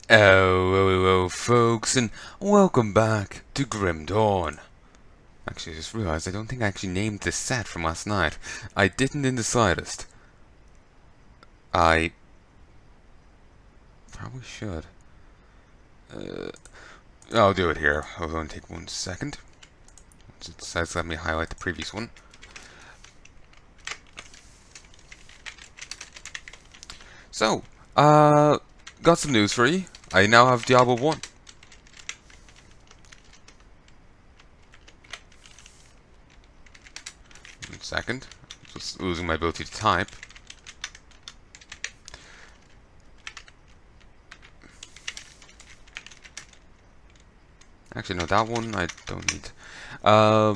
Hello, folks, and welcome back to Grim Dawn. Actually, I just realized I don't think I actually named this set from last night. I didn't in the slightest. I probably should. I'll do it here. Hold on, take 1 second. Once it decides, let me highlight the previous one. So, got some news for you. I now have Diablo 1. 1 second. Just losing my ability to type. Actually, no, that one I don't need. I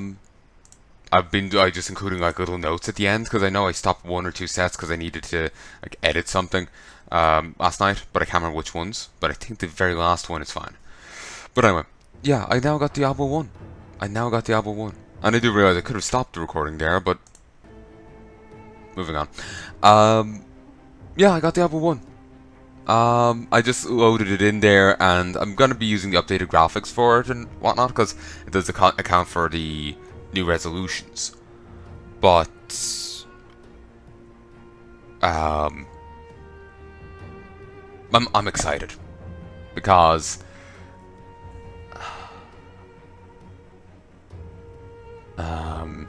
just including like little notes at the end because I know I stopped 1 or 2 sets because I needed to like edit something last night, but I can't remember which ones. But I think the very last one is fine. But anyway, yeah, I now got Diablo 1. I now got Diablo 1. And I do realize I could have stopped the recording there, but moving on. Yeah, I got Diablo 1. I just loaded it in there, and I'm gonna be using the updated graphics for it and whatnot because it does account for the new resolutions. But um, I'm excited because um,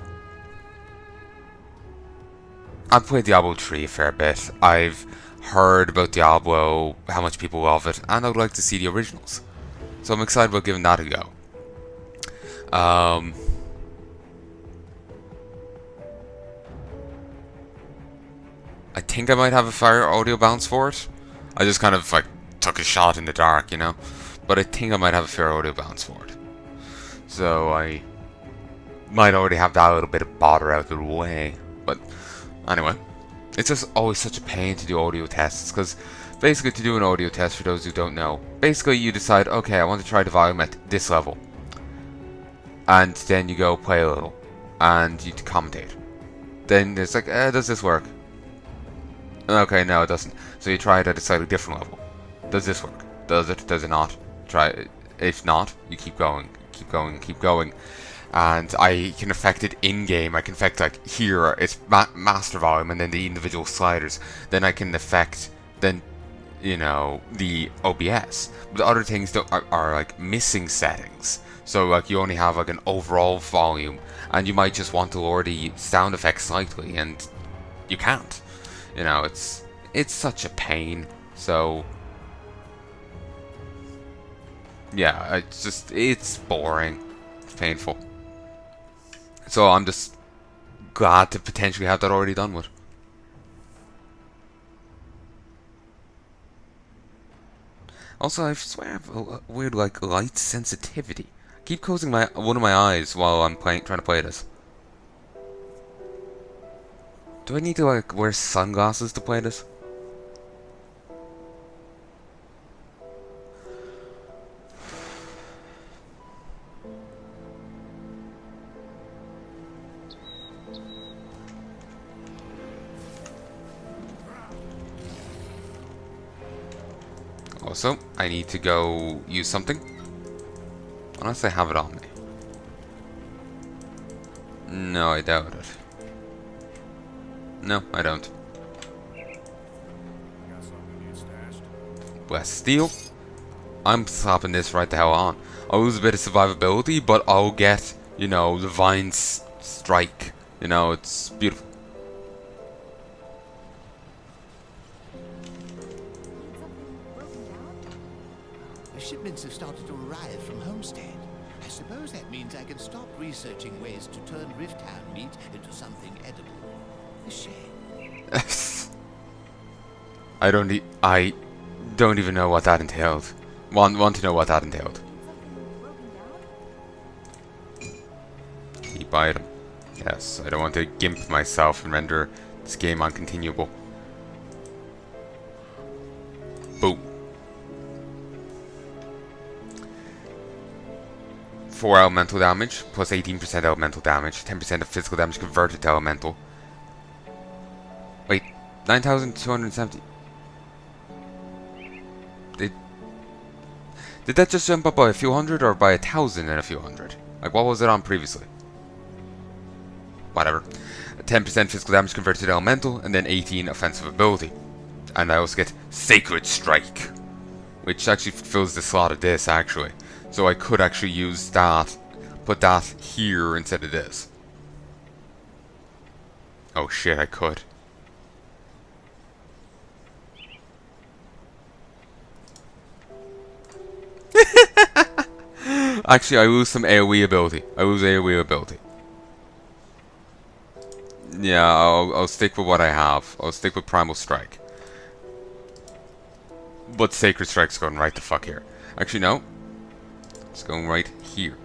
I've played Diablo 3 a fair bit. I've heard about Diablo, how much people love it, and I'd like to see the originals. So I'm excited about giving that a go. I think I might have a fire audio bounce for it. I just kind of like took a shot in the dark, you know. But I think I might have a fair audio bounce for it. So I might already have that little bit of bother out of the way. But anyway, it's just always such a pain to do audio tests because basically to do an audio test, for those who don't know, basically you decide, okay, I want to try the volume at this level. And then you go play a little. And you commentate. Then it's like, does this work? Okay, no, it doesn't. So you try it at a slightly different level. Does this work? Does it? Does it not? Try it. If not, you keep going, keep going, keep going. And I can affect it in-game. I can affect, like, here, it's master volume, and then the individual sliders. Then I can affect, then, you know, the OBS. But the other things are like, missing settings. So, like, you only have, like, an overall volume, and you might just want to lower the sound effects slightly, and you can't. You know, it's such a pain. So yeah, it's boring. It's painful. So I'm just glad to potentially have that already done with. Also, I swear I have a weird like light sensitivity. I keep closing one of my eyes while I'm trying to play this. Do I need to like wear sunglasses to play this? Also, I need to go use something. Unless I have it on me. No, I doubt it. No, I don't. West Steel. I'm slapping this right the hell on. I'll lose a bit of survivability, but I'll get, you know, the Vine's strike. You know, it's beautiful. The shipments have started to arrive from Homestead. I suppose that means I can stop researching ways to turn Rifthound meat into something edible. A shame. I don't even know what that entailed. Want to know what that entailed. Keep item. Yes, I don't want to gimp myself and render this game uncontinuable. Boom. 4 elemental damage, plus 18% elemental damage, 10% of physical damage converted to elemental. Wait, 9,270. Did that just jump up by a few hundred or by 1,000 and a few hundred? Like, what was it on previously? Whatever. 10% physical damage converted to elemental, and then 18 offensive ability. And I also get Sacred Strike, which actually fills the slot of this, actually. So I could actually use that, put that here instead of this. Oh shit, I could. Actually, I lose some AoE ability. I lose AoE ability. Yeah, I'll stick with what I have. I'll stick with Primal Strike. But Sacred Strike's going right the fuck here. Actually, no. It's going right here.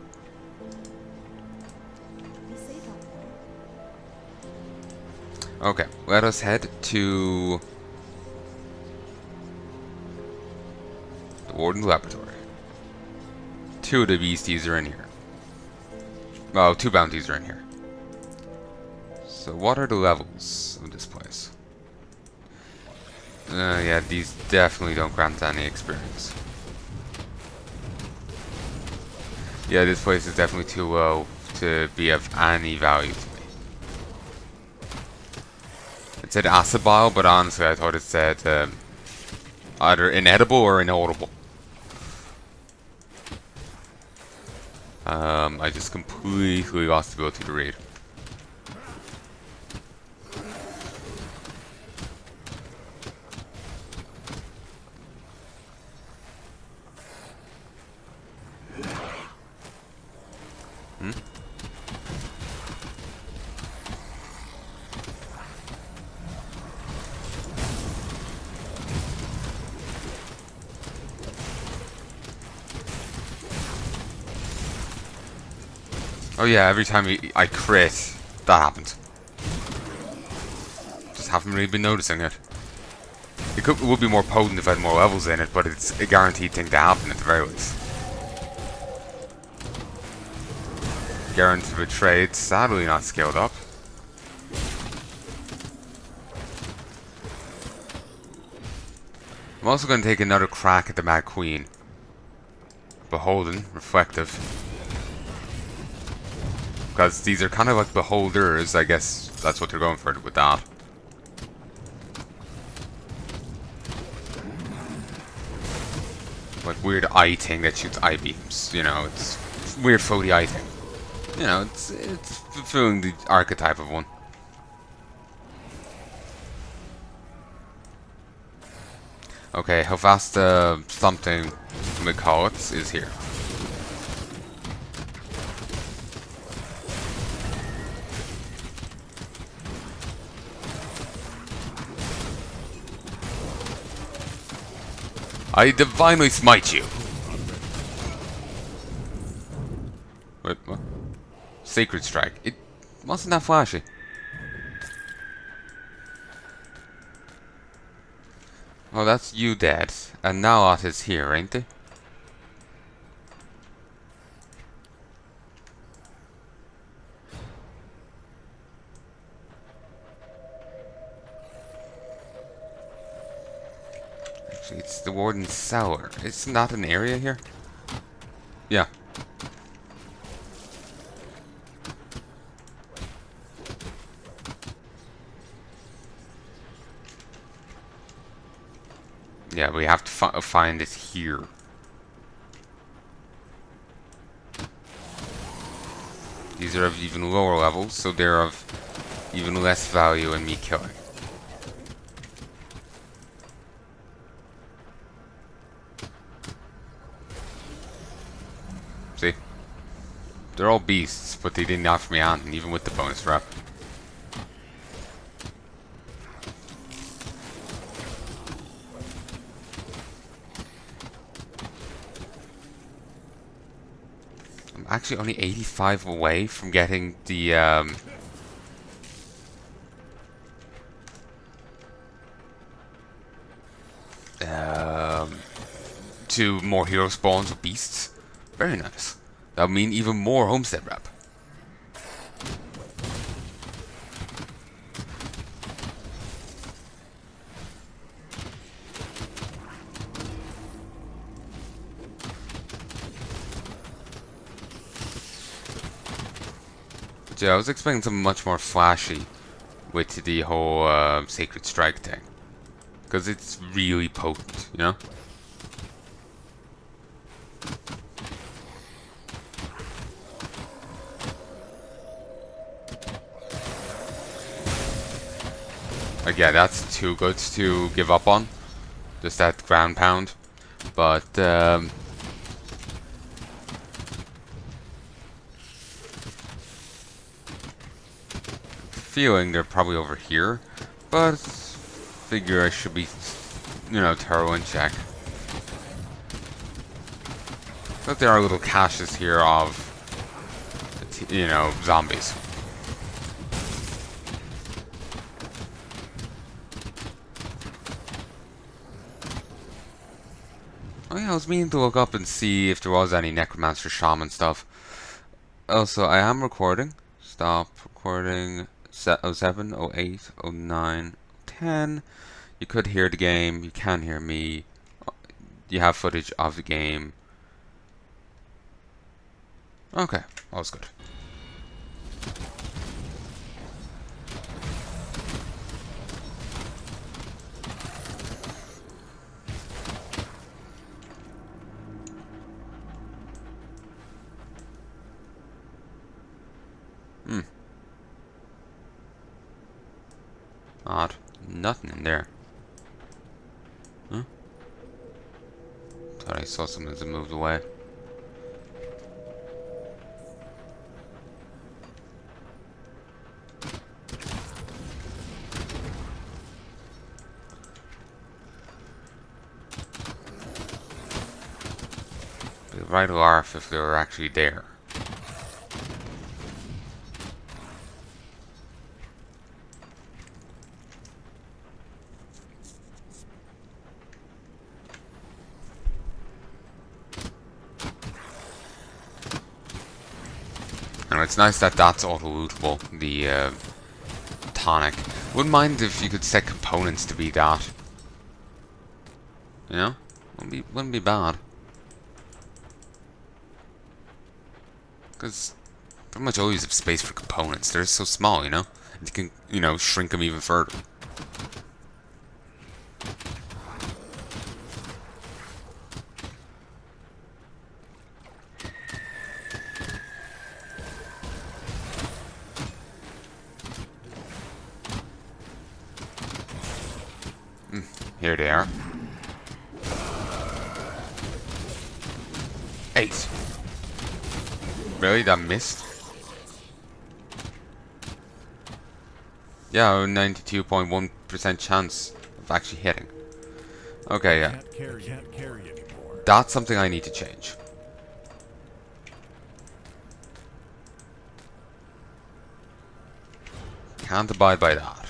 Okay, let us head to the Warden's Laboratory. 2 of the beasties are in here. Well, 2 bounties are in here. So what are the levels of this place? Yeah, these definitely don't grant any experience. Yeah, this place is definitely too low to be of any value to me. It said acid bile, but honestly I thought it said either inedible or inaudible. I just completely lost the ability to read. Oh yeah, every time I crit, that happens. Just haven't really been noticing it. It would be more potent if I had more levels in it, but it's a guaranteed thing to happen at the very least. Guaranteed Betrayed, sadly not scaled up. I'm also going to take another crack at the Mad Queen. Beholden, Reflective. Because these are kind of like beholders, I guess that's what they're going for with that. Like weird eye thing that shoots eye beams, you know, it's weird floaty eye thing. You know, it's fulfilling the archetype of one. Okay, how fast something we call it is here. I divinely smite you. Wait, what? Sacred Strike. It wasn't that flashy. Oh, that's you dead. And now Ot is here, ain't they? Actually, it's the Warden's Cellar. Isn't that an area here? Yeah. Yeah, we have to find it here. These are of even lower levels, so they're of even less value in me killing. See? They're all beasts, but they didn't offer me anything, even with the bonus rep. I'm actually only 85 away from getting the to more hero spawns of beasts. Very nice. That would mean even more homestead rep. But yeah, I was expecting something much more flashy with the whole Sacred Strike thing. Because it's really potent, you know? Like, yeah, that's too good to give up on. Just that ground pound. But, feeling they're probably over here. But, figure I should be, you know, thorough in check. But there are little caches here of, you know, zombies. Oh yeah, I was meaning to look up and see if there was any Necromancer Shaman stuff. Also, I am recording. Stop recording. 07, 08, 09, 10. You could hear the game. You can hear me. You have footage of the game. Okay, all's good. Odd. Nothing in there. Huh? Thought I saw something as it moved away. The right arf if they were actually there. And it's nice that that's auto-lootable, the tonic. Wouldn't mind if you could set components to be that. You know? Wouldn't be bad. Because pretty much always have space for components. They're so small, you know? And you can, you know, shrink them even further. Here they are. 8. Really? That missed? Yeah, 92.1% chance of actually hitting. Okay, yeah. That's something I need to change. Can't abide by that.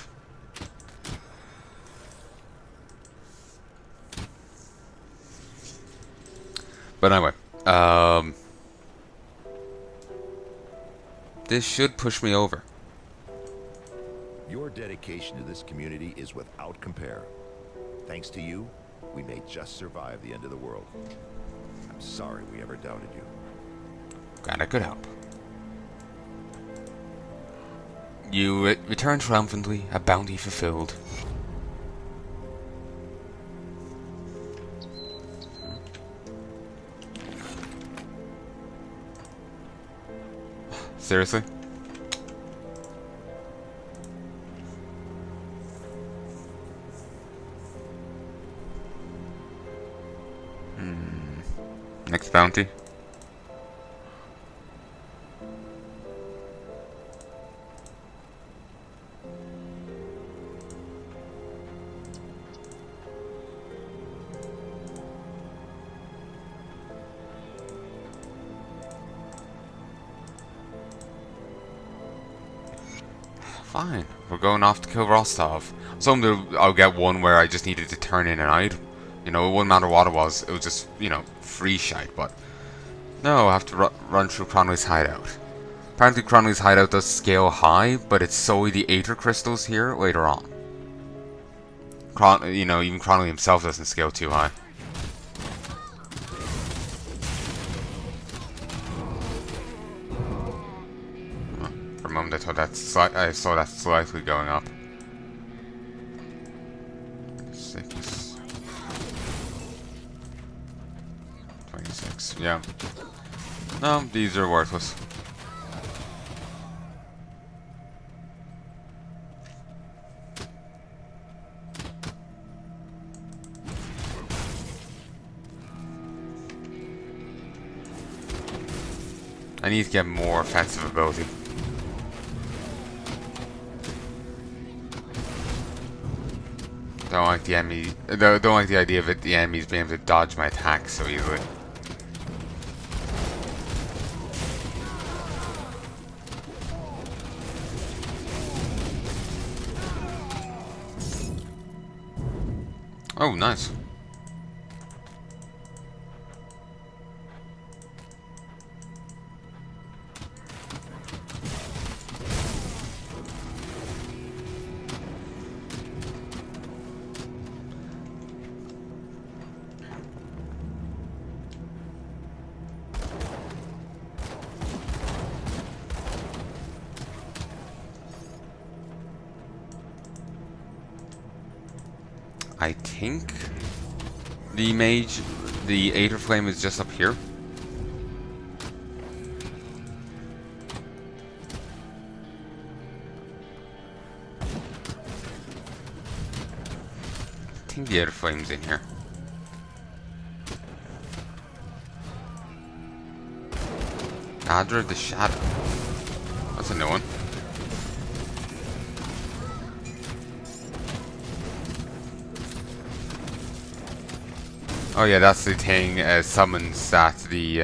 But anyway, this should push me over. Your dedication to this community is without compare. Thanks to you, we may just survive the end of the world. I'm sorry we ever doubted you. Glad I could help. You return triumphantly, a bounty fulfilled. Seriously? Next bounty. Fine, we're going off to kill Rostov. I'll get one where I just needed to turn in an item. You know, it wouldn't matter what it was just, you know, free shite, but... No, I have to run through Cronley's hideout. Apparently Cronley's hideout does scale high, but it's solely the Aether Crystals here later on. You know, even Cronley himself doesn't scale too high. For moment. I thought I saw that slightly going up. 6. 26. Yeah. No, these are worthless. I need to get more offensive ability. Don't like the enemy. Don't like the idea of it. The enemies being able to dodge my attacks so easily. Oh, nice. I think the mage, the Aether Flame is just up here. I think the Aether Flame's in here. Adder of the Shadow. That's a new one. Oh yeah, that's the thing, summons that the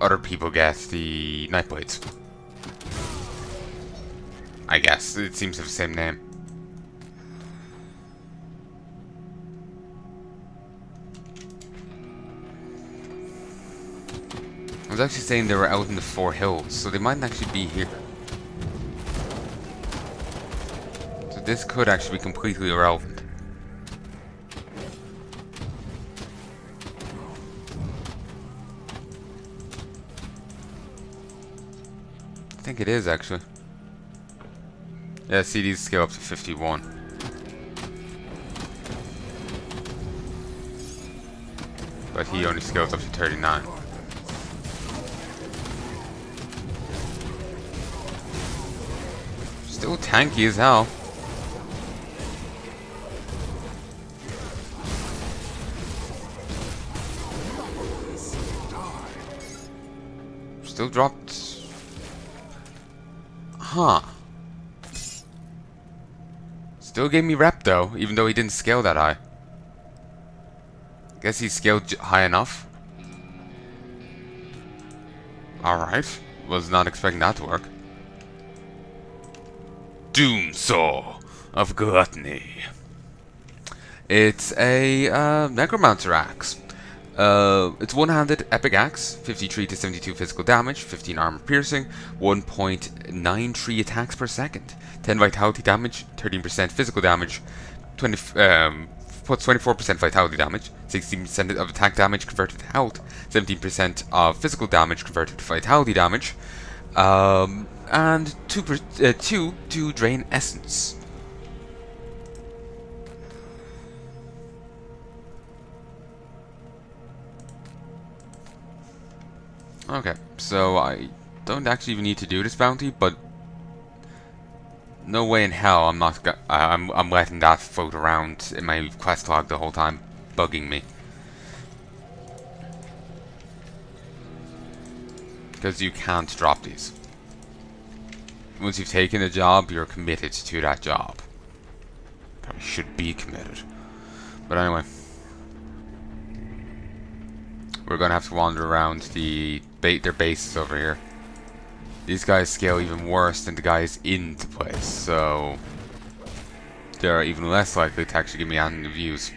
other people get, the Nightblades. I guess, it seems to have the same name. I was actually saying they were out in the Four Hills, so they mightn't actually be here. So this could actually be completely irrelevant. I think it is actually. Yeah, see, these scale up to 51. But he only scales up to 39. Still tanky as hell. Still dropped. Huh. Still gave me rep though, even though he didn't scale that high. Guess he scaled high enough. Alright. Was not expecting that to work. Doom Saw of Gluttony. It's a Necromancer Axe. It's one-handed epic axe, 53 to 72 physical damage, 15 armor piercing, 1.93 attacks per second, 10 vitality damage, 13% physical damage, puts 24% vitality damage, 16% of attack damage converted to health, 17% of physical damage converted to vitality damage, and 2 to drain essence. Okay, so I don't actually even need to do this bounty, but no way in hell I'm letting that float around in my quest log the whole time, bugging me. Because you can't drop these. Once you've taken a job, you're committed to that job. Probably should be committed. But anyway. We're gonna have to wander around their bases over here. These guys scale even worse than the guys in the place, so they're even less likely to actually give me any views.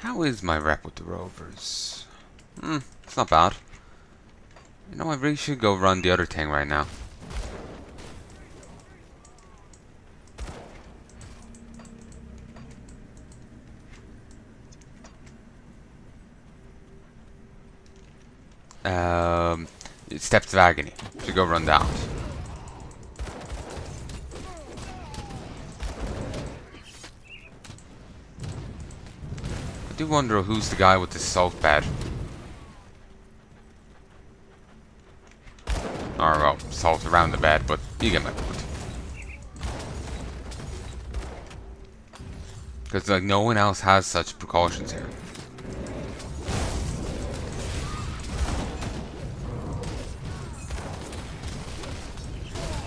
How is my rep with the Rovers? It's not bad. You know, I really should go run the other thing right now. Steps of Agony. Should go run that. I do wonder who's the guy with the salt bed. Or, well, salt around the bed, but you get my point. Because, like, no one else has such precautions here.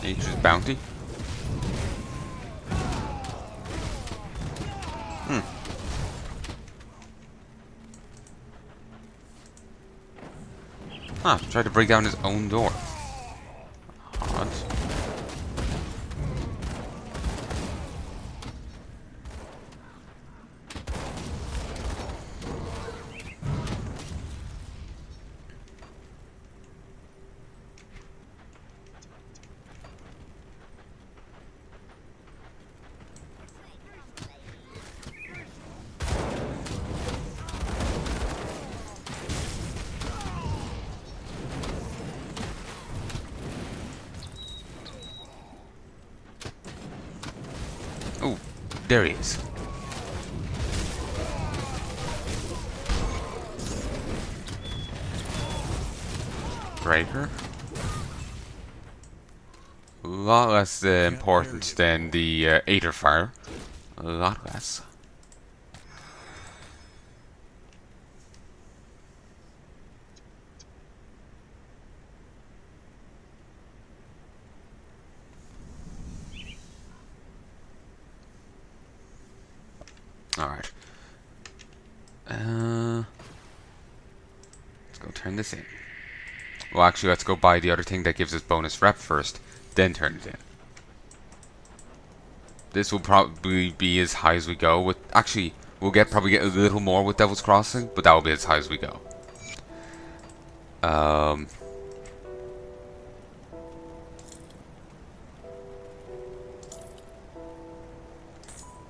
Nature's Bounty. Tried to break down his own door. Odd. Oh, there he is. Breaker. A lot less important than the Aether Fire. A lot less. Alright. Let's go turn this in. Well, actually, let's go buy the other thing that gives us bonus rep first, then turn it in. This will probably be as high as we go with... Actually, we'll probably get a little more with Devil's Crossing, but that will be as high as we go.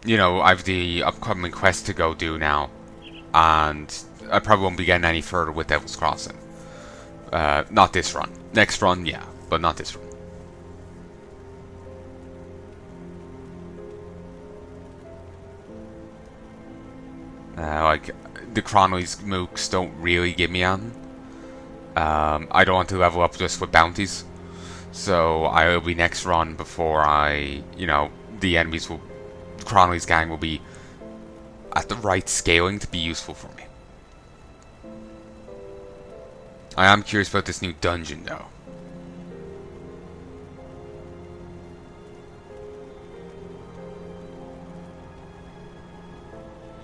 You know, I've the upcoming quest to go do now, and I probably won't be getting any further with Devil's Crossing. Not this run. Next run, yeah, but not this run. Like, the Chrono's mooks don't really give me anything. I don't want to level up just with bounties, so I'll be next run before the enemies will... Chrono's gang will be at the right scaling to be useful for me. I am curious about this new dungeon, though.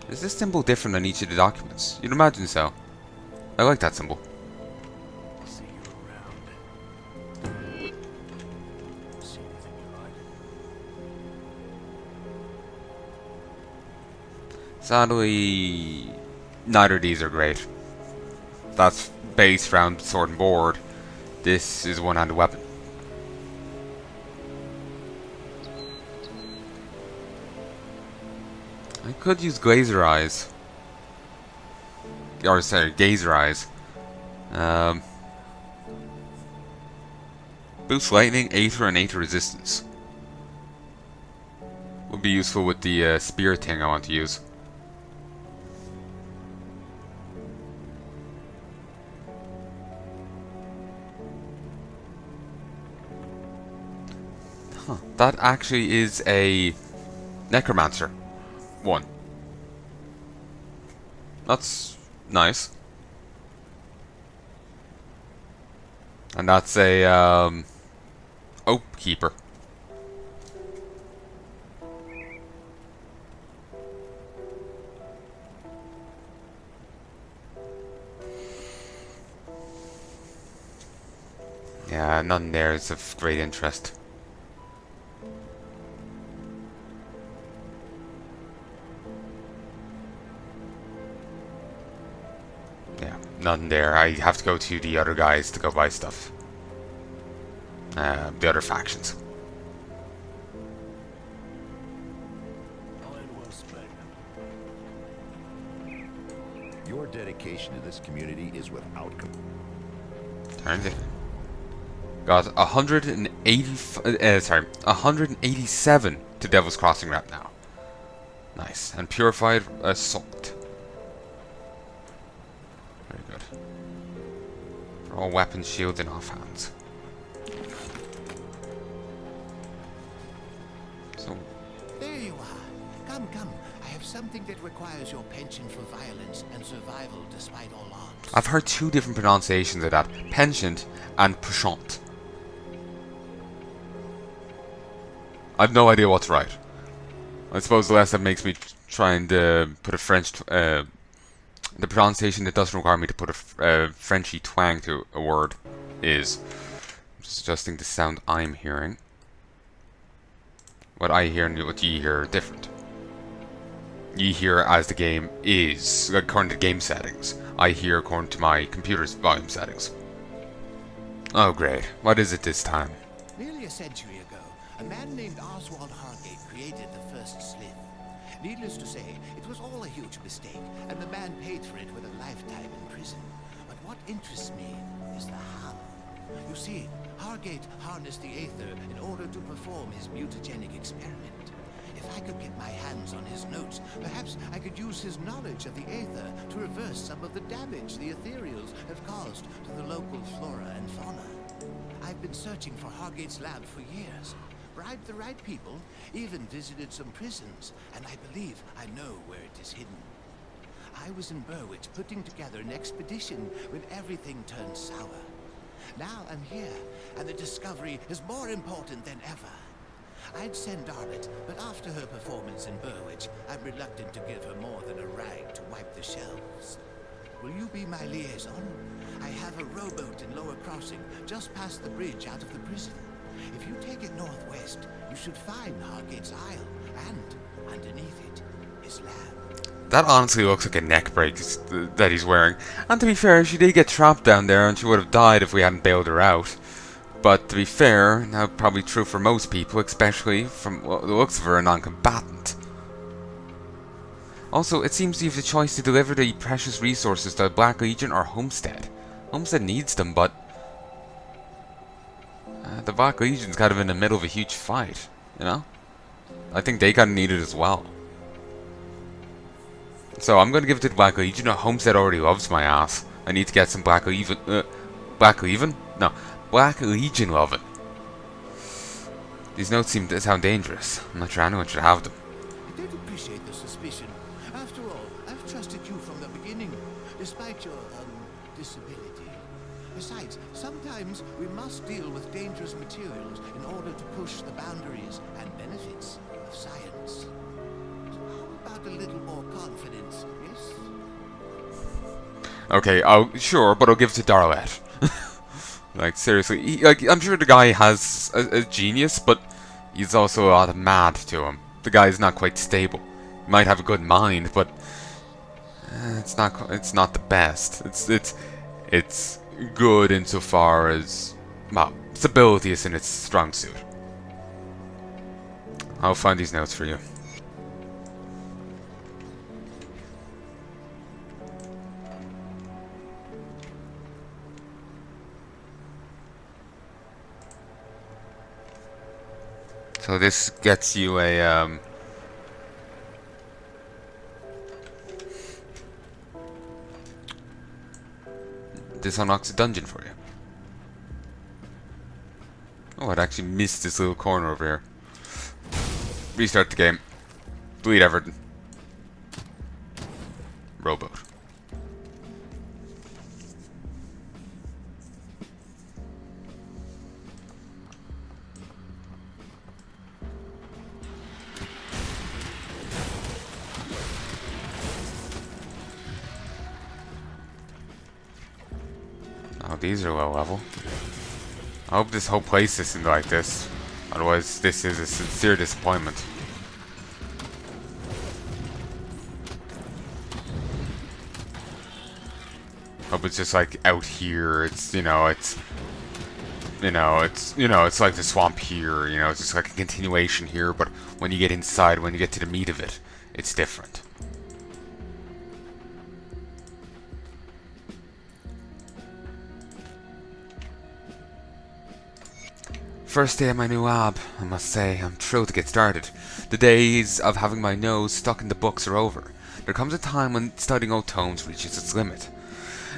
Is this symbol different on each of the documents? You'd imagine so. I like that symbol. See you around. See anything you like? Sadly, neither of these are great. That's based around sword and board. This is a one-handed weapon. I could use Glazer Eyes. Or sorry, Gazer Eyes. Boost Lightning, Aether, and Aether Resistance. Would be useful with the spear thing I want to use. Huh, that actually is a Necromancer one. That's nice. And that's a Oak Keeper. Yeah, none there is of great interest. Yeah, nothing there. I have to go to the other guys to go buy stuff. The other factions. Time well spent. Your dedication to this community is without Turned it. Got 187 to Devil's Crossing right now. Nice. And Purified Assault. Very good. For all weapons, shields, and offhands. So, There you are. Come, come. I have something that requires your penchant for violence and survival despite all odds. I've heard two different pronunciations of that. Penchant and penchant. I've no idea what's right. I suppose the less that makes me try and put a French... the pronunciation that doesn't require me to put a Frenchy twang to a word is... Just adjusting the sound I'm hearing. What I hear and what you hear are different. You hear as the game is, according to game settings. I hear according to my computer's volume settings. Oh great, what is it this time? Nearly a century ago, a man named Oswald Hargate created the first slith. Needless to say, it was all a huge mistake, and the man paid for it with a lifetime in prison. But what interests me is the how. You see, Hargate harnessed the Aether in order to perform his mutagenic experiment. If I could get my hands on his notes, perhaps I could use his knowledge of the Aether to reverse some of the damage the Ethereals have caused to the local flora and fauna. I've been searching for Hargate's lab for years, bribed the right people, even visited some prisons, and I believe I know where it is hidden. I was in Berwick putting together an expedition when everything turned sour. Now I'm here, and the discovery is more important than ever. I'd send Darlet, but after her performance in Berwick, I'm reluctant to give her more than a rag to wipe the shelves. Will you be my liaison? I have a rowboat in Lower Crossing, just past the bridge out of the prison. If you take it northwest, you should find Hargate's Isle, and underneath it, his lab. That honestly looks like a neck brace that he's wearing. And to be fair, she did get trapped down there and she would have died if we hadn't bailed her out. But to be fair, now probably true for most people, especially from the looks of her, a non-combatant. Also, it seems you have the choice to deliver the precious resources to the Black Legion or Homestead. Homestead needs them, but... the Black Legion's kind of in the middle of a huge fight, you know? I think they kind of need it as well. So I'm going to give it to the Black Legion. Homestead already loves my ass. I need to get some Black Legion... Black Legion? No. Black Legion loving. These notes seem to sound dangerous. I'm not sure anyone should have them. I don't appreciate the suspicion. After all, I've trusted you from the beginning, despite your, disability. Besides, sometimes we must deal with dangerous materials in order to push the boundaries and benefits of science. So how about a little more confidence, yes? Okay, sure, but I'll give it to Darlet. Like, seriously, I'm sure the guy has a genius, but he's also a lot of mad to him. The guy's not quite stable. He might have a good mind, but it's not the best. It's good insofar as, well, stability is in its strong suit. I'll find these notes for you. So this gets you a this unlocks a dungeon for you. Oh, I'd actually missed this little corner over here. Restart the game. Delete everything. Rowboat. Oh, these are low level. I hope this whole place isn't like this. Otherwise, this is a sincere disappointment. Hope it's just like out here. It's it's it's like the swamp here. It's just like a continuation here. But when you get inside, when you get to the meat of it, it's different. First day at my new lab, I must say, I'm thrilled to get started. The days of having my nose stuck in the books are over. There comes a time when studying old tomes reaches its limit.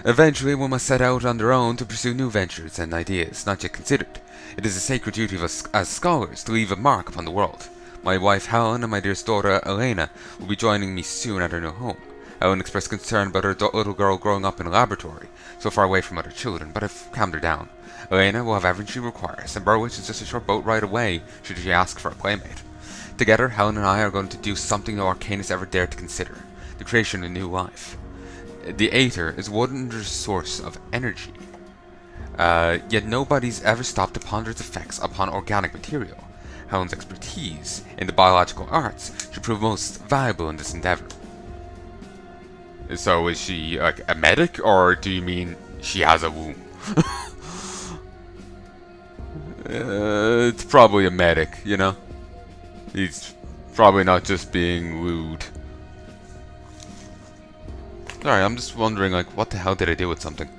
Eventually, one must set out on their own to pursue new ventures and ideas not yet considered. It is a sacred duty of us as scholars to leave a mark upon the world. My wife Helen and my dearest daughter Elena will be joining me soon at her new home. Helen expressed concern about her little girl growing up in a laboratory, so far away from other children, but I've calmed her down. Elena will have everything she requires, and Burwich is just a short boat ride away should she ask for a playmate. Together, Helen and I are going to do something no Arcanist ever dared to consider: the creation of a new life. The Aether is a wondrous source of energy, yet nobody's ever stopped to ponder its effects upon organic material. Helen's expertise in the biological arts should prove most valuable in this endeavor. So is she like a medic, or do you mean she has a womb? It's probably a medic, He's probably not just being rude. Sorry, I'm just wondering, like, what the hell did I do with something?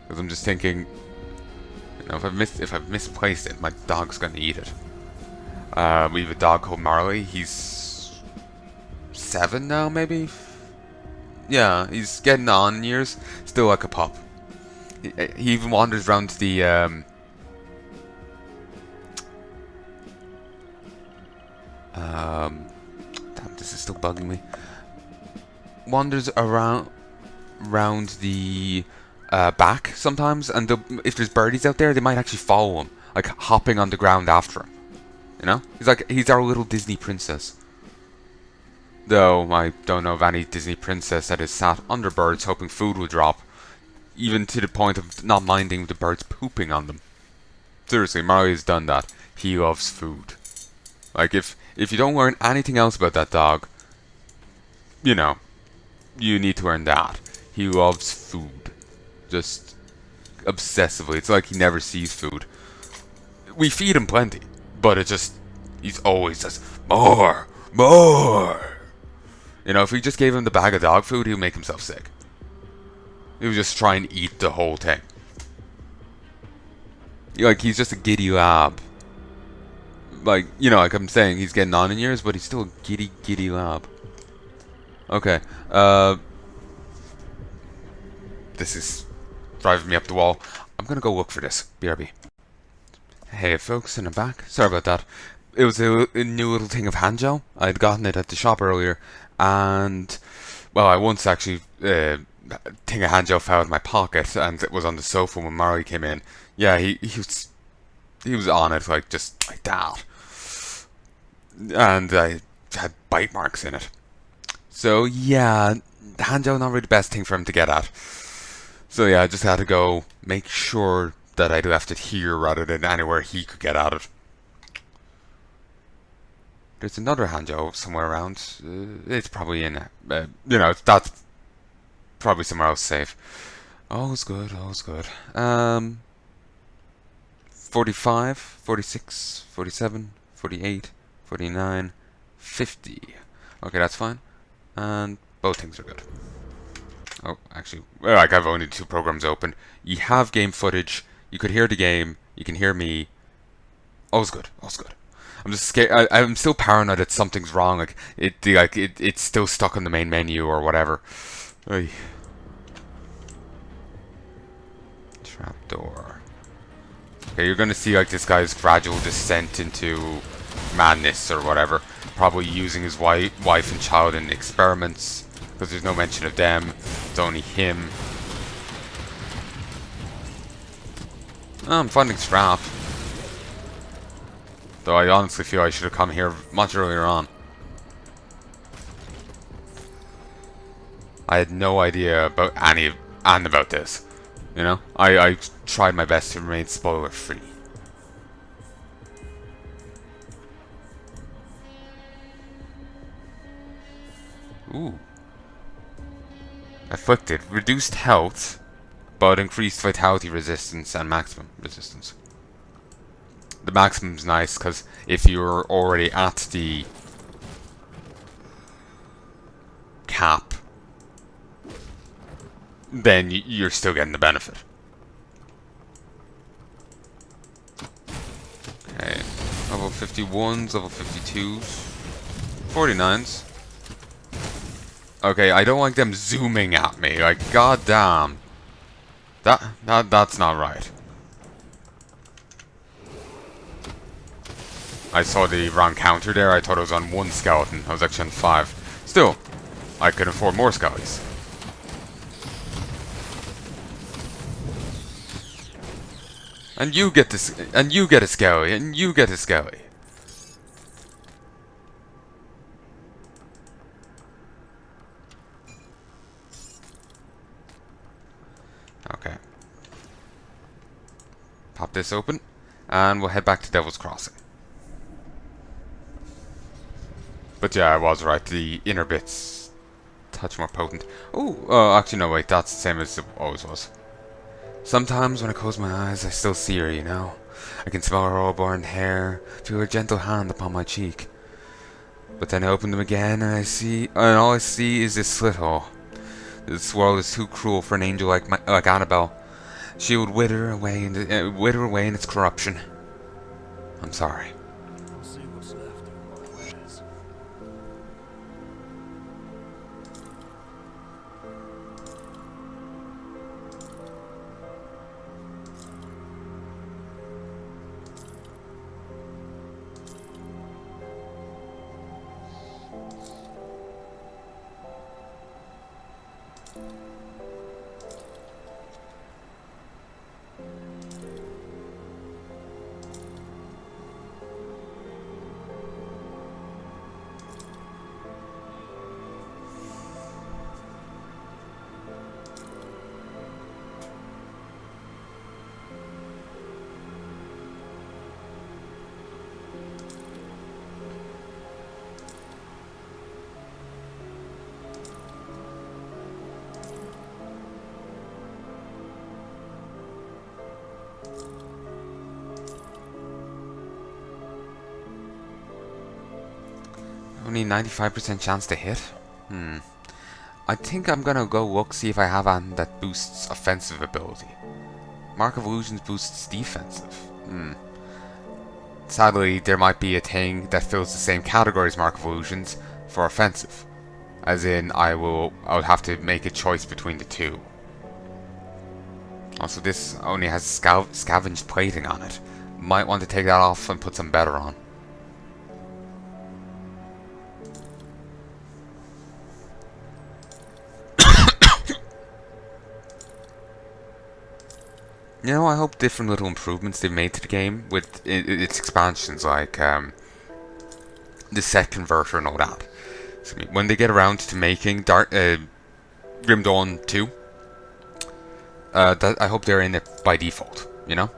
Because I'm just thinking, if I've misplaced it, my dog's gonna eat it. We have a dog called Marley. He's 7 now, maybe? Yeah, he's getting on in years. Still like a pup. He even wanders around the, damn, this is still bugging me. Wanders around the back sometimes, and if there's birdies out there, they might actually follow him, like hopping on the ground after him. He's our little Disney princess. Though I don't know of any Disney princess that has sat under birds hoping food would drop, even to the point of not minding the birds pooping on them. Seriously, Mario has done that. He loves food. Like, if you don't learn anything else about that dog, you need to learn that. He loves food. Just obsessively. It's like he never sees food. We feed him plenty, but he's always just, more! If we just gave him the bag of dog food, he would make himself sick. He would just try and eat the whole thing. Like, he's just a giddy lab. Like, like I'm saying, he's getting on in years, but he's still a giddy lab. Okay, this is driving me up the wall. I'm gonna go look for this. BRB. Hey folks, and I'm back. Sorry about that. It was a new little thing of hand gel. I'd gotten it at the shop earlier, and, well, I once actually, thing of hand gel fell out of my pocket, and it was on the sofa when Marley came in. Yeah, he was on it, like, just like that. And I had bite marks in it. So, yeah, hand gel not really the best thing for him to get at. So, yeah, I just had to go make sure that I'd left it here rather than anywhere he could get at it. There's another hand gel somewhere around. It's probably in, that's probably somewhere else safe. All's good, all's good. 45, 46, 47, 48, 49, 50. Okay, that's fine. And both things are good. Oh, actually, well, like, I've only 2 programs open. You have game footage. You could hear the game. You can hear me. All's good. All's good. I'm just scared. I'm still paranoid that something's wrong. Like it's still stuck on the main menu or whatever. Oy. Trapdoor. Okay, you're gonna see like this guy's gradual descent into madness or whatever. Probably using his wife and child in experiments, because there's no mention of them. It's only him. Oh, I'm finding scrap. Though I honestly feel I should have come here much earlier on. I had no idea about about this. I tried my best to remain spoiler free. Ooh. Afflicted. Reduced health, but increased vitality resistance and maximum resistance. The maximum's nice, because if you're already at the cap, then you're still getting the benefit. Okay, level 51s, level 52s, 49s. Okay, I don't like them zooming at me. Like, goddamn, that's not right. I saw the wrong counter there. I thought it was on 1 skeleton. I was actually on 5. Still, I could afford more skellies. And you get this, and you get a skelly, and you get a skelly. Okay. Pop this open, and we'll head back to Devil's Crossing. But yeah, I was right. The inner bits touch more potent. Oh, actually no, wait. That's the same as it always was. Sometimes when I close my eyes, I still see her, you know. I can smell her all-born hair, feel her gentle hand upon my cheek. But then I open them again, and all I see is this slit hole. This world is too cruel for an angel like Annabelle. She would wither away in its corruption. I'm sorry. We'll see what's left of my wares. Only 95% chance to hit? I think I'm gonna go look, see if I have one that boosts offensive ability. Mark of Illusions boosts defensive. Sadly, there might be a thing that fills the same category as Mark of Illusions for offensive. As in, I'll have to make a choice between the two. Also, this only has scavenged plating on it. Might want to take that off and put some better on. You know, I hope different little improvements they've made to the game with its expansions, like the set converter and all that. So when they get around to making Grim Dawn 2, I hope they're in it by default, you know?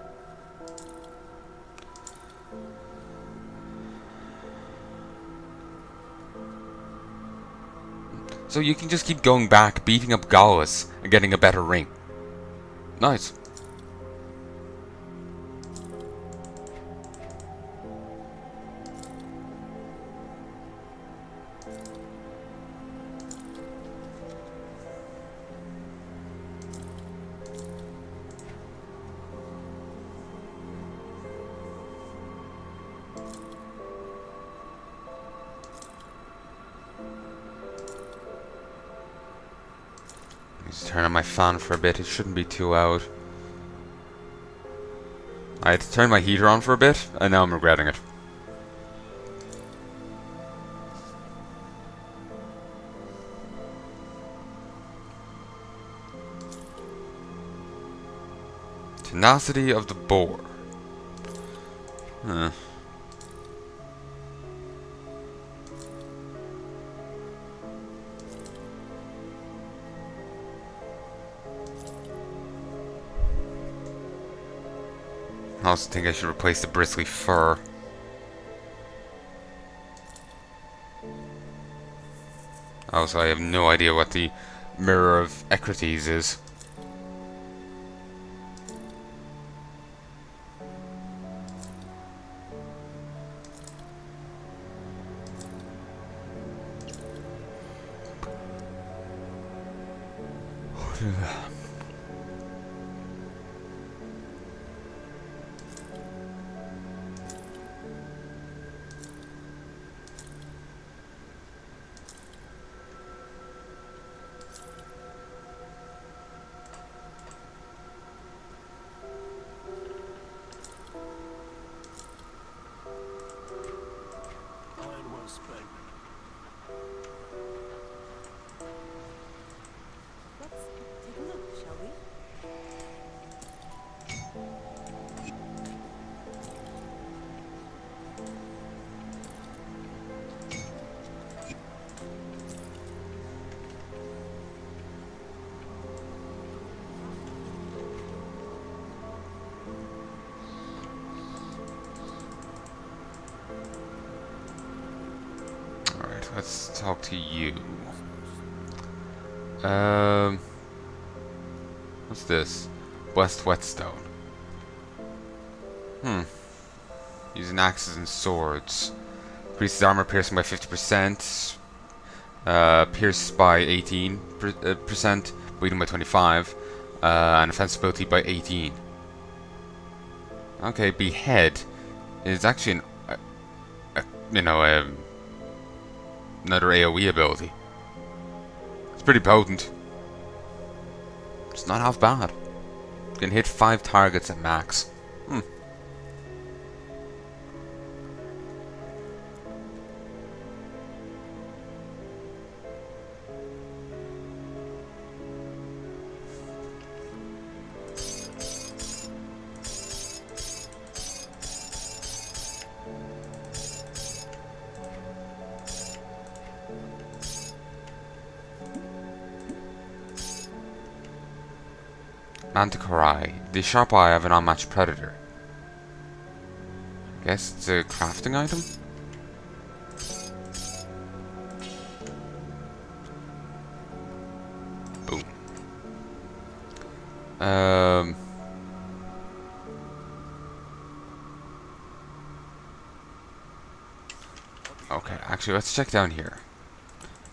So you can just keep going back, beating up Gallus, and getting a better ring. Nice. Just turn on my fan for a bit, it shouldn't be too loud. I had to turn my heater on for a bit, and now I'm regretting it. Tenacity of the boar. Huh. I also think I should replace the bristly fur. Also, I have no idea what the Mirror of Equities is. Iron well spent. Let's take a look, shall we? Alright, let's talk to you. What's this? West Whetstone. Using axes and swords. Increases armor piercing by 50%. Pierce by 18%. Bleeding by 25. And offensive ability by 18. Okay, Behead is actually another AoE ability. It's pretty potent. It's not half bad. Can hit 5 targets at max. Manticore. The sharp eye of an unmatched predator. I guess it's a crafting item? Boom. Okay, actually, let's check down here.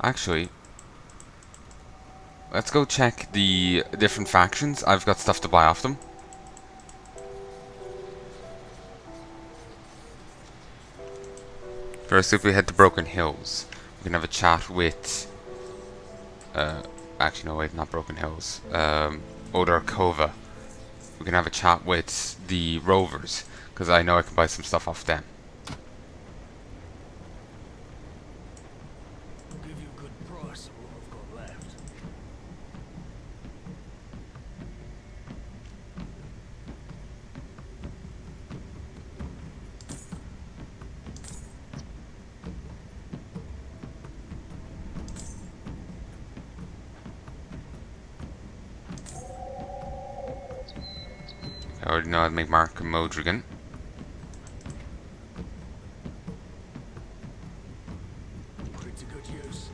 Actually, let's go check the different factions. I've got stuff to buy off them. First, if we head to Broken Hills, we can have a chat with... actually, no, wait, not Broken Hills. Odorkova. We can have a chat with the Rovers, because I know I can buy some stuff off them. I'll give you a good price on what I've got left. I already know how to make Mark Modrigan. Put it to good use.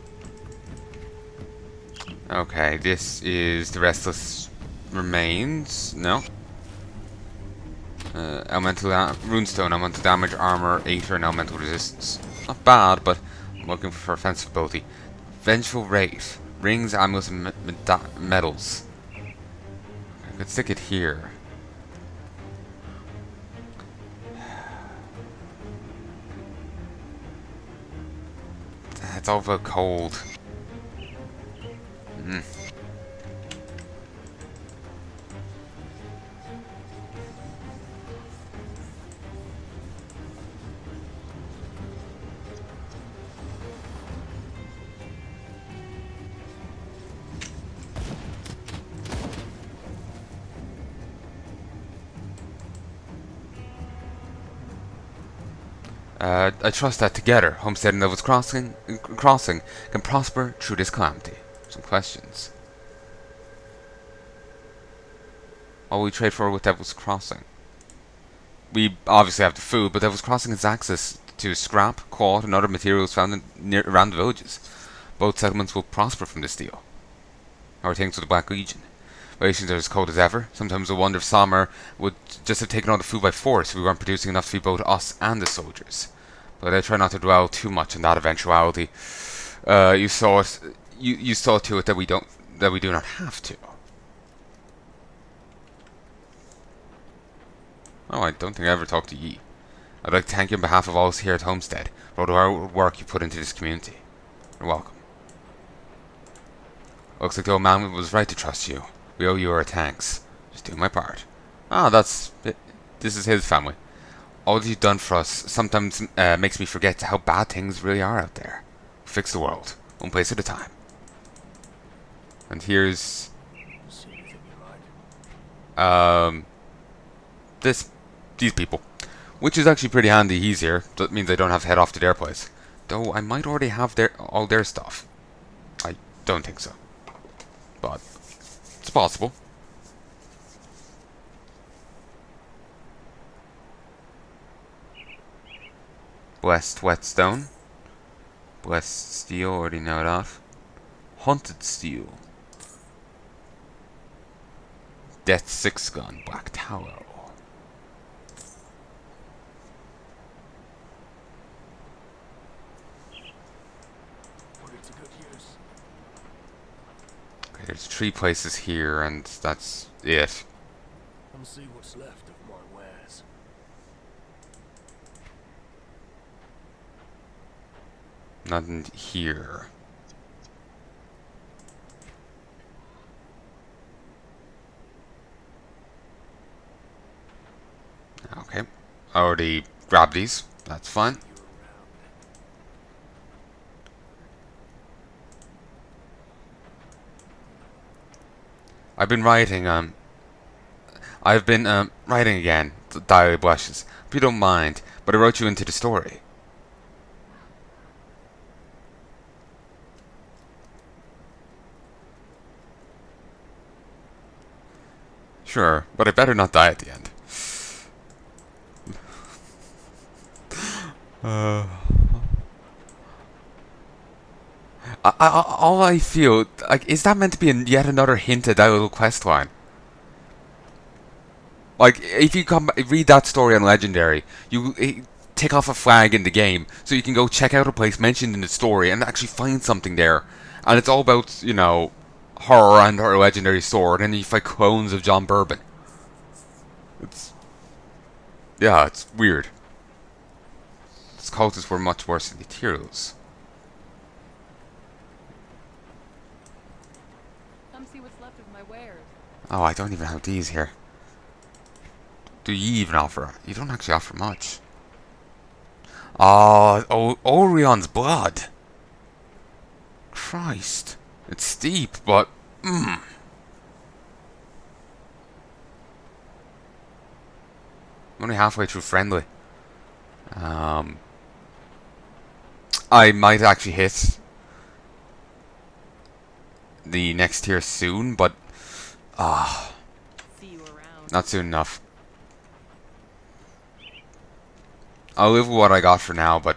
Okay, this is the Restless Remains. No. Elemental Runestone, elemental damage, armor, Aether, and elemental resistance. Not bad, but I'm looking for offensive ability. Vengeful Wraith. Rings, amulets, and medals. I could stick it here. It's all about cold. I trust that together, Homestead and Devil's Crossing can prosper through this calamity. Some questions. What will we trade for with Devil's Crossing? We obviously have the food, but Devil's Crossing has access to scrap, cord, and other materials found around the villages. Both settlements will prosper from this deal. How are things with the Black Legion? Relations are as cold as ever. Sometimes I wonder if Sommer would just have taken all the food by force if we weren't producing enough to feed both us and the soldiers. But I try not to dwell too much on that eventuality. You saw it. You saw to it that we do not have to. Oh, I don't think I ever talked to Yi. I'd like to thank you on behalf of all us here at Homestead for all the hard work you put into this community. You're welcome. Looks like the old man was right to trust you. We owe you our thanks. Just doing my part. This is his family. All that you've done for us sometimes makes me forget how bad things really are out there. Fix the world, one place at a time. And here's See anything you like? these people, which is actually pretty handy. He's here. That means I don't have to head off to their place. Though I might already have all their stuff. I don't think so, but it's possible. Blessed whetstone. Blessed steel, already know that. Haunted steel. Death 6 gun, black tallow. Put it to good use. Okay, there's 3 places here, and that's it. Come see what's left of my wares. Nothing here. Okay, I already grabbed these. That's fine. I've been writing writing again. Diary blushes. If you don't mind, but I wrote you into the story. Sure, but I better not die at the end. All I feel like is that meant to be yet another hint at that little quest line. Like if you read that story on Legendary, you take off a flag in the game so you can go check out a place mentioned in the story and actually find something there, and it's all about her and her legendary sword, and you fight clones of John Bourbon. It's weird. These cultists were much worse than the Tyros. Come see what's left of my wares. Oh, I don't even have these here. Do you even offer? You don't actually offer much. Oh, Orion's blood. Christ. It's steep, but... I'm only halfway through friendly. I might actually hit the next tier soon, but... See you around. not soon enough. I'll live with what I got for now, but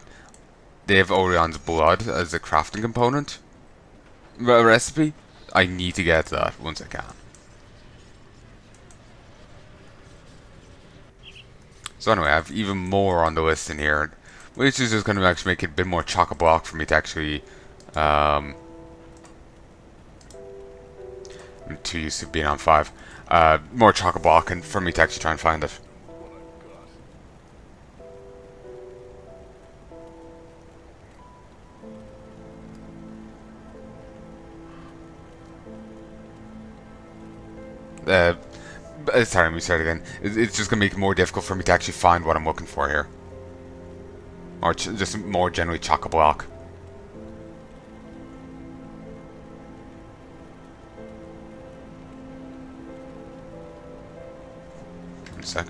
they have Orion's blood as a crafting component. Recipe? I need to get that once I can. So anyway, I have even more on the list in here, which is just going to actually make it a bit more chock-a-block for me to actually... I'm too used to being on 5. More chock-a-block and for me to actually try and find it. Sorry, let me start again. It's just going to make it more difficult for me to actually find what I'm looking for here. Or just more generally chock-a-block. One sec.